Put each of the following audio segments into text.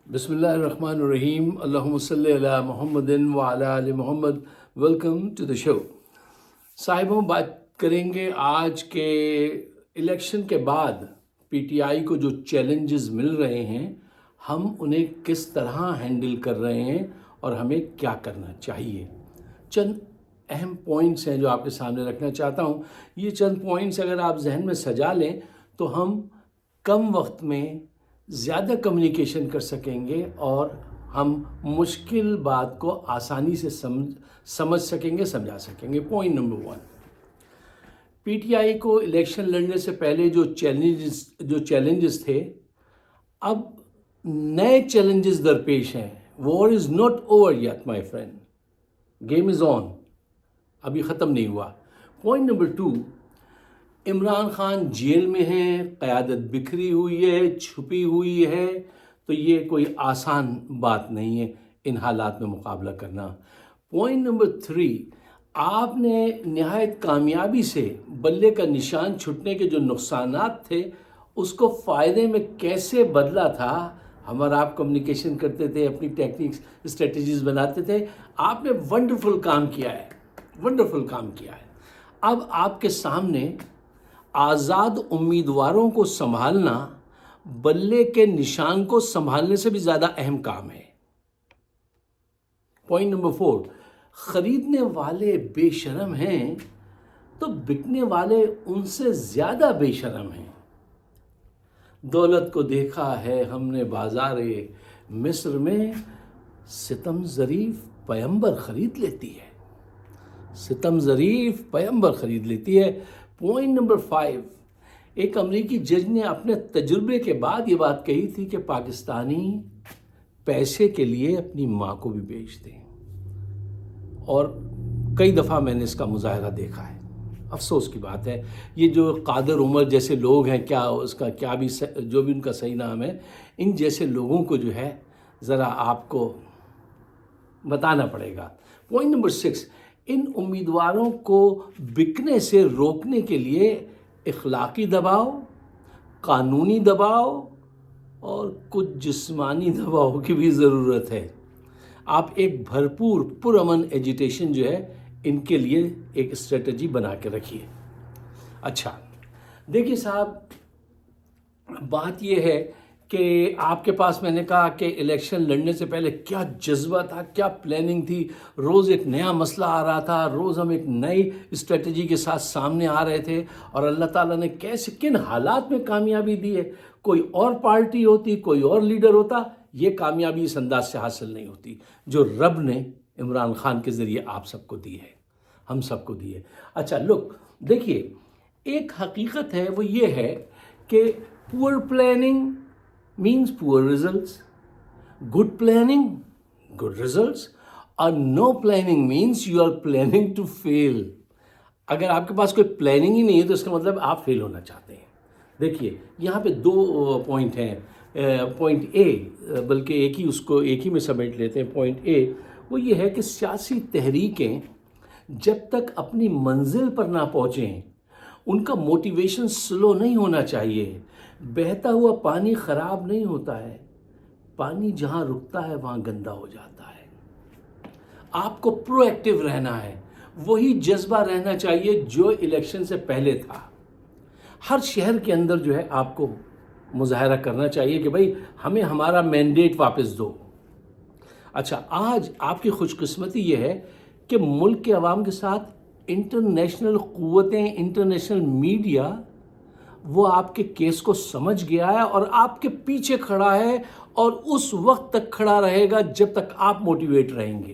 بسم اللہ الرحمن الرحیم، اللہم صلی علی محمد وعلی آل محمد۔ ویلکم ٹو دا شو۔ صاحبوں، بات کریں گے آج کے الیکشن کے بعد پی ٹی آئی کو جو چیلنجز مل رہے ہیں، ہم انہیں کس طرح ہینڈل کر رہے ہیں اور ہمیں کیا کرنا چاہیے۔ چند اہم پوائنٹس ہیں جو آپ کے سامنے رکھنا چاہتا ہوں۔ یہ چند پوائنٹس اگر آپ ذہن میں سجا لیں تو ہم کم وقت میں زیادہ کمیونیکیشن کر سکیں گے اور ہم مشکل بات کو آسانی سے سمجھ سکیں گے، سمجھا سکیں گے۔ Point number 1، P T I کو الیکشن لڑنے سے پہلے جو چیلنجز تھے، اب نئے چیلنجز درپیش ہیں۔ War is not over yet my friend, game is on, ابھی ختم نہیں ہوا۔ Point number 2، Imran Khan jail میں ہیں، قیادت بکھری ہوئی ہے، چھپی ہوئی ہے، تو یہ کوئی آسان بات نہیں ہے ان حالات میں مقابلہ کرنا۔ پوائنٹ نمبر 3، آپ نے نہایت کامیابی سے بلے کا نشان چھٹنے کے جو نقصانات تھے اس کو فائدے میں کیسے بدلا تھا۔ ہم اور آپ کمیونیکیشن کرتے تھے، اپنی ٹیکنیکس اسٹریٹجیز بناتے تھے، آپ نے ونڈرفل کام کیا ہے، ونڈرفل کام کیا ہے۔ اب آپ کے سامنے آزاد امیدواروں کو سنبھالنا بلے کے نشان کو سنبھالنے سے بھی زیادہ اہم کام ہے۔ پوائنٹ نمبر 4، خریدنے والے بے شرم ہیں تو بکنے والے ان سے زیادہ بے شرم ہیں۔ دولت کو دیکھا ہے ہم نے بازار مصر میں، ستم ظریف پیمبر خرید لیتی ہے، ستم ظریف پیمبر خرید لیتی ہے۔ پوائنٹ نمبر 5، ایک امریکی جج نے اپنے تجربے کے بعد یہ بات کہی تھی کہ پاکستانی پیسے کے لیے اپنی ماں کو بھی بیچ دیں، اور کئی دفعہ میں نے اس کا مظاہرہ دیکھا ہے۔ افسوس کی بات ہے، یہ جو قادر عمر جیسے لوگ ہیں، کیا اس کا کیا بھی جو بھی ان کا صحیح نام ہے، ان جیسے لوگوں کو جو ہے ذرا آپ کو بتانا پڑے گا۔ پوائنٹ نمبر 6، ان امیدواروں کو بکنے سے روکنے کے لیے اخلاقی دباؤ، قانونی دباؤ اور کچھ جسمانی دباؤ کی بھی ضرورت ہے۔ آپ ایک بھرپور پرامن ایجیٹیشن جو ہے ان کے لیے ایک اسٹریٹجی بنا کے رکھیے۔ اچھا دیکھیے صاحب، بات یہ ہے کہ آپ کے پاس میں نے کہا کہ الیکشن لڑنے سے پہلے کیا جذبہ تھا، کیا پلاننگ تھی، روز ایک نیا مسئلہ آ رہا تھا، روز ہم ایک نئی اسٹریٹجی کے ساتھ سامنے آ رہے تھے، اور اللہ تعالیٰ نے کن حالات میں کامیابی دی ہے۔ کوئی اور پارٹی ہوتی، کوئی اور لیڈر ہوتا، یہ کامیابی اس انداز سے حاصل نہیں ہوتی جو رب نے عمران خان کے ذریعے آپ سب کو دی ہے، ہم سب کو دی ہے۔ اچھا لک، دیکھیے ایک حقیقت ہے، وہ یہ ہے کہ پور planning means poor results, good planning, good results, اور no planning means you are planning to fail۔ اگر آپ کے پاس کوئی پلاننگ ہی نہیں ہے تو اس کا مطلب آپ فیل ہونا چاہتے ہیں۔ دیکھیے یہاں پہ 2 پوائنٹ ہیں۔ پوائنٹ اے، بلکہ ایک ہی میں سمیٹ لیتے ہیں۔ پوائنٹ اے وہ یہ ہے کہ سیاسی تحریکیں جب تک اپنی منزل پر نہ پہنچیں ان کا موٹیویشن سلو نہیں ہونا چاہیے۔ بہتا ہوا پانی خراب نہیں ہوتا ہے، پانی جہاں رکتا ہے وہاں گندا ہو جاتا ہے۔ آپ کو پرو ایکٹیو رہنا ہے، وہی جذبہ رہنا چاہیے جو الیکشن سے پہلے تھا۔ ہر شہر کے اندر جو ہے آپ کو مظاہرہ کرنا چاہیے کہ بھائی ہمیں ہمارا مینڈیٹ واپس دو۔ اچھا، آج آپ کی خوش قسمتی یہ ہے کہ ملک کے عوام کے ساتھ انٹرنیشنل قوتیں، انٹرنیشنل میڈیا وہ آپ کے کیس کو سمجھ گیا ہے اور آپ کے پیچھے کھڑا ہے، اور اس وقت تک کھڑا رہے گا جب تک آپ موٹیویٹ رہیں گے۔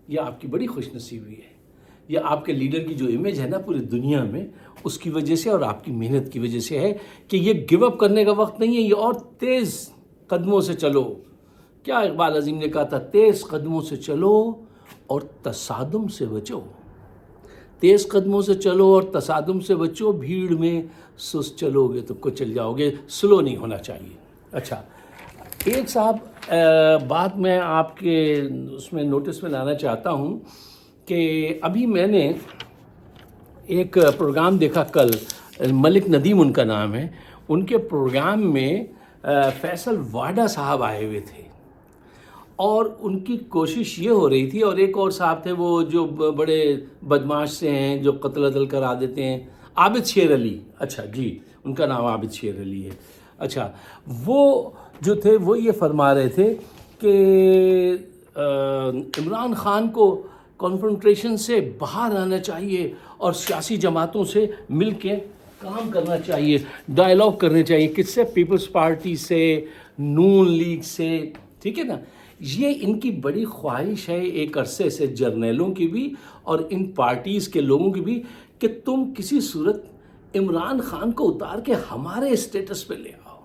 یہ آپ کی بڑی خوش نصیبی ہے، یہ آپ کے لیڈر کی جو امیج ہے نا پوری دنیا میں، اس کی وجہ سے اور آپ کی محنت کی وجہ سے ہے کہ یہ گیو اپ کرنے کا وقت نہیں ہے، یہ اور تیز قدموں سے چلو۔ کیا اقبال عظیم نے کہا تھا، تیز قدموں سے چلو اور تصادم سے بچو۔ تیز قدموں سے چلو اور تصادم سے بچو، بھیڑ میں سست چلو گے تو کچل جاؤ گے، سلو نہیں ہونا چاہیے۔ اچھا ایک صاحب بات میں آپ کے اس میں نوٹس میں لانا چاہتا ہوں کہ ابھی میں نے ایک پروگرام دیکھا کل، ملک ندیم ان کا نام ہے، ان کے پروگرام میں فیصل واڈا صاحب آئے ہوئے تھے اور ان کی کوشش یہ ہو رہی تھی، اور ایک اور صاحب تھے وہ جو بڑے بدماش سے ہیں جو قتل عدل کرا دیتے ہیں، عابد شیر علی، اچھا جی ان کا نام عابد شیر علی ہے، اچھا وہ جو تھے وہ یہ فرما رہے تھے کہ عمران خان کو کانفرنٹریشن سے باہر آنا چاہیے اور سیاسی جماعتوں سے مل کے کام کرنا چاہیے، ڈائلاگ کرنے چاہیے، کس سے؟ پیپلز پارٹی سے، نون لیگ سے، ٹھیک ہے نا۔ یہ ان کی بڑی خواہش ہے ایک عرصے سے، جرنیلوں کی بھی اور ان پارٹیز کے لوگوں کی بھی، کہ تم کسی صورت عمران خان کو اتار کے ہمارے اسٹیٹس پہ لے آؤ،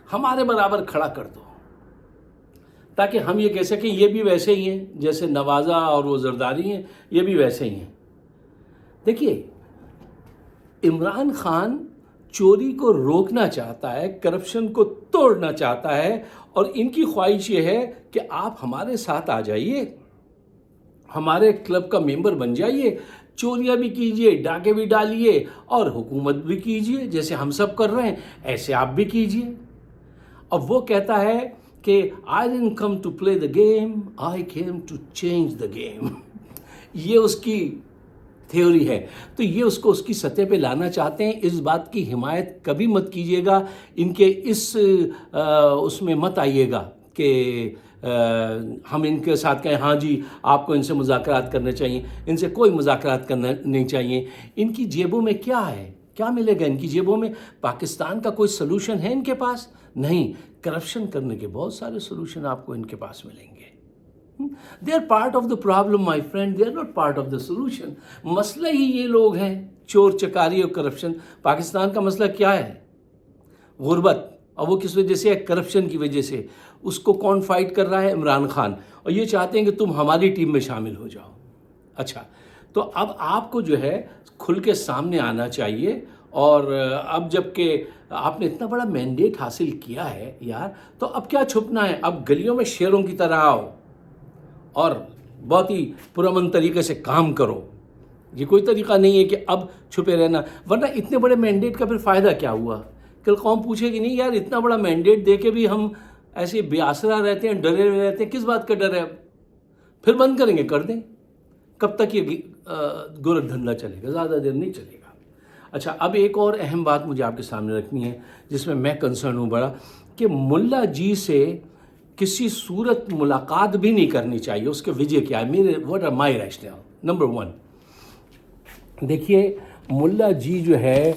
ہمارے برابر کھڑا کر دو، تاکہ ہم یہ کہہ سکیں یہ بھی ویسے ہی ہیں جیسے نوازہ اور وہ زرداری ہیں، یہ بھی ویسے ہی ہیں۔ دیکھیے عمران خان چوری کو روکنا چاہتا ہے، کرپشن کو توڑنا چاہتا ہے، اور ان کی خواہش یہ ہے کہ آپ ہمارے ساتھ آ جائیے، ہمارے کلب کا ممبر بن جائیے، چوریاں بھی کیجئے، ڈاکے بھی ڈالیے اور حکومت بھی کیجئے، جیسے ہم سب کر رہے ہیں ایسے آپ بھی کیجئے۔ اب وہ کہتا ہے کہ I didn't come to play the game, I came to change the game۔ یہ اس کی تھیوری ہے، تو یہ اس کو اس کی سطح پہ لانا چاہتے ہیں۔ اس بات کی حمایت کبھی مت کیجیے گا، ان کے اس میں مت آئیے گا کہ ہم ان کے ساتھ کہیں ہاں جی آپ کو ان سے مذاکرات کرنے چاہیے، ان سے کوئی مذاکرات کرنا نہیں چاہیے۔ ان کی جیبوں میں کیا ہے؟ کیا ملے گا ان کی جیبوں میں؟ پاکستان کا کوئی سلوشن ہے ان کے پاس؟ نہیں، کرپشن کرنے کے بہت سارے سلوشن آپ کو ان کے پاس ملیں گے۔ They are part of the problem, my friend. They are not part of the solution. مسئلہ ہی یہ لوگ ہیں، چور چکاری اور کرپشن۔ پاکستان کا مسئلہ کیا ہے؟ غربت، اور وہ کس وجہ سے ہے؟ کرپشن کی وجہ سے۔ اس کو کون فائٹ کر رہا ہے؟ عمران خان، اور یہ چاہتے ہیں کہ تم ہماری ٹیم میں شامل ہو جاؤ۔ اچھا، تو اب آپ کو جو ہے کھل کے سامنے آنا چاہیے، اور اب جب کہ آپ نے اتنا بڑا مینڈیٹ حاصل کیا ہے یار، تو اب کیا چھپنا ہے؟ اب گلیوں میں شیروں کی طرح آؤ اور بہت ہی پرامن طریقے سے کام کرو۔ یہ کوئی طریقہ نہیں ہے کہ اب چھپے رہنا، ورنہ اتنے بڑے مینڈیٹ کا پھر فائدہ کیا ہوا؟ کل قوم پوچھے گی نہیں یار اتنا بڑا مینڈیٹ دے کے بھی ہم ایسے بے آسرا رہتے ہیں، ڈرے ہوئے رہتے ہیں، کس بات کا ڈر ہے؟ اب پھر بند کریں گے، کر دیں۔ کب تک یہ گورکھ دھندا چلے گا؟ زیادہ دیر نہیں چلے گا۔ اچھا، اب ایک اور اہم بات مجھے آپ کے سامنے رکھنی ہے جس میں میں کنسرن ہوں بڑا، کہ ملا جی سے کسی صورت ملاقات بھی نہیں کرنی چاہیے۔ اس کے وجہ کیا ہے؟ میرے what are my rational? Number 1، دیکھیے ملا جی جو ہے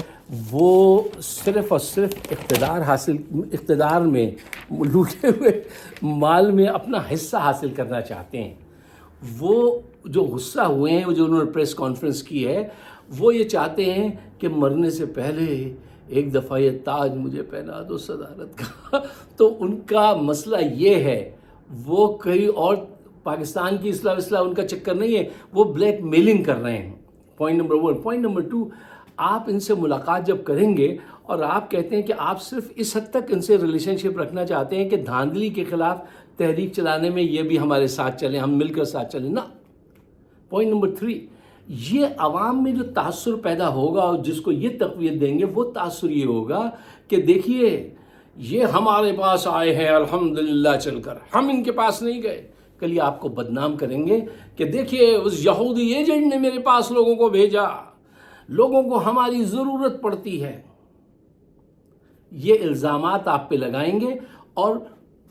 وہ صرف اور صرف اقتدار میں لوٹے ہوئے مال میں اپنا حصہ حاصل کرنا چاہتے ہیں۔ وہ جو غصہ ہوئے ہیں، جو انہوں نے پریس کانفرنس کی ہے، وہ یہ چاہتے ہیں کہ مرنے سے پہلے ایک دفعہ یہ تاج مجھے پہنا دو صدارت کا۔ تو ان کا مسئلہ یہ ہے، وہ کہیں اور پاکستان کی اصلاح ان کا چکر نہیں ہے، وہ بلیک میلنگ کر رہے ہیں۔ Point number 1۔ پوائنٹ نمبر 2، آپ ان سے ملاقات جب کریں گے اور آپ کہتے ہیں کہ آپ صرف اس حد تک ان سے ریلیشن شپ رکھنا چاہتے ہیں کہ دھاندلی کے خلاف تحریک چلانے میں یہ بھی ہمارے ساتھ چلیں، ہم مل کر ساتھ چلیں، نا۔ پوائنٹ نمبر 3، یہ عوام میں جو تاثر پیدا ہوگا اور جس کو یہ تقویت دیں گے، وہ تاثر یہ ہوگا کہ دیکھیے یہ ہمارے پاس آئے ہیں الحمدللہ چل کر، ہم ان کے پاس نہیں گئے۔ کل یہ آپ کو بدنام کریں گے کہ دیکھیے اس یہودی ایجنٹ نے میرے پاس لوگوں کو بھیجا، لوگوں کو ہماری ضرورت پڑتی ہے۔ یہ الزامات آپ پہ لگائیں گے اور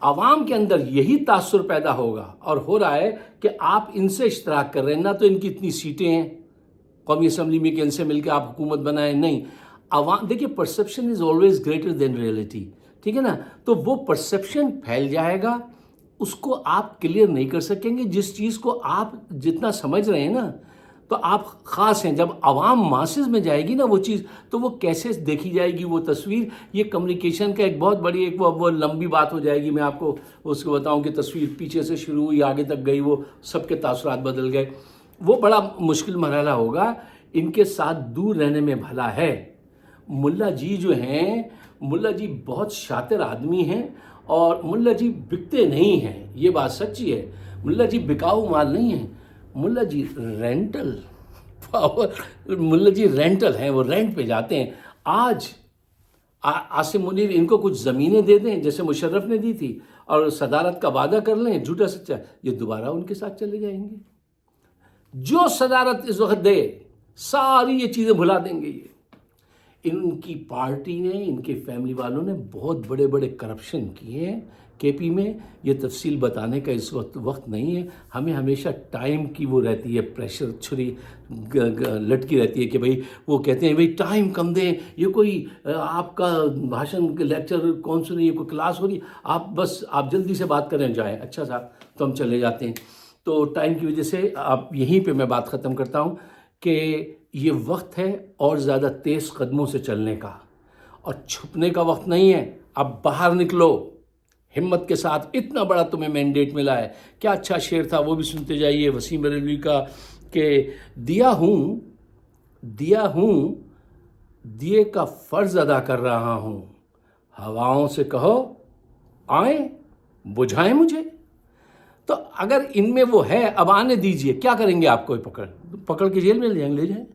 عوام کے اندر یہی تاثر پیدا ہوگا، اور ہو رہا ہے کہ آپ ان سے اشتراک کر رہے ہیں، نہ تو ان کی اتنی سیٹیں ہیں قومی اسمبلی میں کہ ان سے مل کے آپ حکومت بنائیں، نہیں۔ عوام دیکھیے perception is always greater than reality, ٹھیک ہے نا؟ تو وہ پرسیپشن پھیل جائے گا، اس کو آپ کلیئر نہیں کر سکیں گے۔ جس چیز کو آپ جتنا سمجھ رہے ہیں نا، تو آپ خاص ہیں، جب عوام ماسز میں جائے گی نا وہ چیز، تو وہ کیسے دیکھی جائے گی وہ تصویر؟ یہ کمیونیکیشن کا ایک بہت بڑی وہ لمبی بات ہو جائے گی۔ میں آپ کو اس کو بتاؤں کہ تصویر پیچھے سے شروع ہوئی آگے تک گئی، وہ سب کے تاثرات بدل گئے، وہ بڑا مشکل مرحلہ ہوگا۔ ان کے ساتھ دور رہنے میں بھلا ہے۔ ملا جی جو ہیں، ملا جی بہت شاطر آدمی ہیں، اور ملا جی بکتے نہیں ہیں، یہ بات سچی ہے۔ ملا جی بکاؤ مال نہیں ہیں، ملا جی رینٹل پاور، ملا جی رینٹل ہیں، وہ رینٹ پہ جاتے ہیں۔ آج عاصم منیر ان کو کچھ زمینیں دے دیں جیسے مشرف نے دی تھی اور صدارت کا وعدہ کر لیں جھوٹا سچا، یہ دوبارہ ان کے ساتھ چلے جائیں گے۔ جو صدارت اس وقت دے ساری یہ چیزیں بھلا دیں گے۔ یہ ان کی پارٹی نے، ان کے فیملی والوں نے بہت بڑے بڑے کرپشن کیے ہیں کے پی میں۔ یہ تفصیل بتانے کا اس وقت نہیں ہے۔ ہمیں ہمیشہ ٹائم کی وہ رہتی ہے، پریشر چھری لٹکی رہتی ہے کہ بھئی وہ کہتے ہیں بھئی ٹائم کم دیں، یہ کوئی آپ کا بھاشن لیکچر کون سنیں، یہ کوئی کلاس ہو رہی، آپ جلدی سے بات کریں جائیں۔ اچھا صاحب، تو ہم چلے جاتے ہیں۔ تو ٹائم کی وجہ سے آپ یہیں پہ میں بات ختم کرتا ہوں کہ یہ وقت ہے اور زیادہ تیز قدموں سے چلنے کا، اور چھپنے کا وقت نہیں ہے۔ اب باہر نکلو ہمت کے ساتھ، اتنا بڑا تمہیں مینڈیٹ ملا ہے۔ کیا اچھا شعر تھا، وہ بھی سنتے جائیے وسیم بریلوی کا کہ دیا ہوں دیے کا فرض ادا کر رہا ہوں، ہواؤں سے کہو آئیں بجھائیں مجھے۔ تو اگر ان میں وہ ہے، اب آنے دیجئے، کیا کریں گے؟ آپ کو پکڑ کے جیل میں لے جائیں۔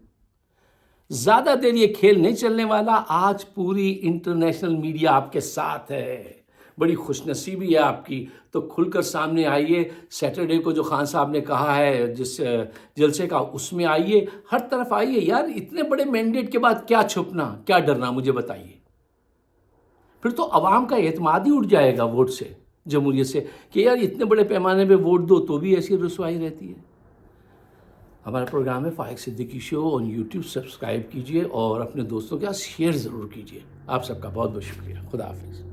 زیادہ دیر یہ کھیل نہیں چلنے والا۔ آج پوری انٹرنیشنل میڈیا آپ کے ساتھ ہے، بڑی خوش نصیبی ہے آپ کی، تو کھل کر سامنے آئیے۔ سیٹرڈے کو جو خان صاحب نے کہا ہے جس جلسے کا، اس میں آئیے، ہر طرف آئیے۔ یار اتنے بڑے مینڈیٹ کے بعد کیا چھپنا، کیا ڈرنا، مجھے بتائیے۔ پھر تو عوام کا اعتماد ہی اٹھ جائے گا ووٹ سے، جمہوریت سے، کہ یار اتنے بڑے پیمانے پہ ووٹ دو تو بھی ایسی رسوائی رہتی ہے۔ ہمارا پروگرام ہے فائق صدیقی شو آن یوٹیوب، سبسکرائب کیجئے اور اپنے دوستوں کے ساتھ شیئر ضرور کیجئے۔ آپ سب کا بہت بہت شکریہ۔ خدا حافظ۔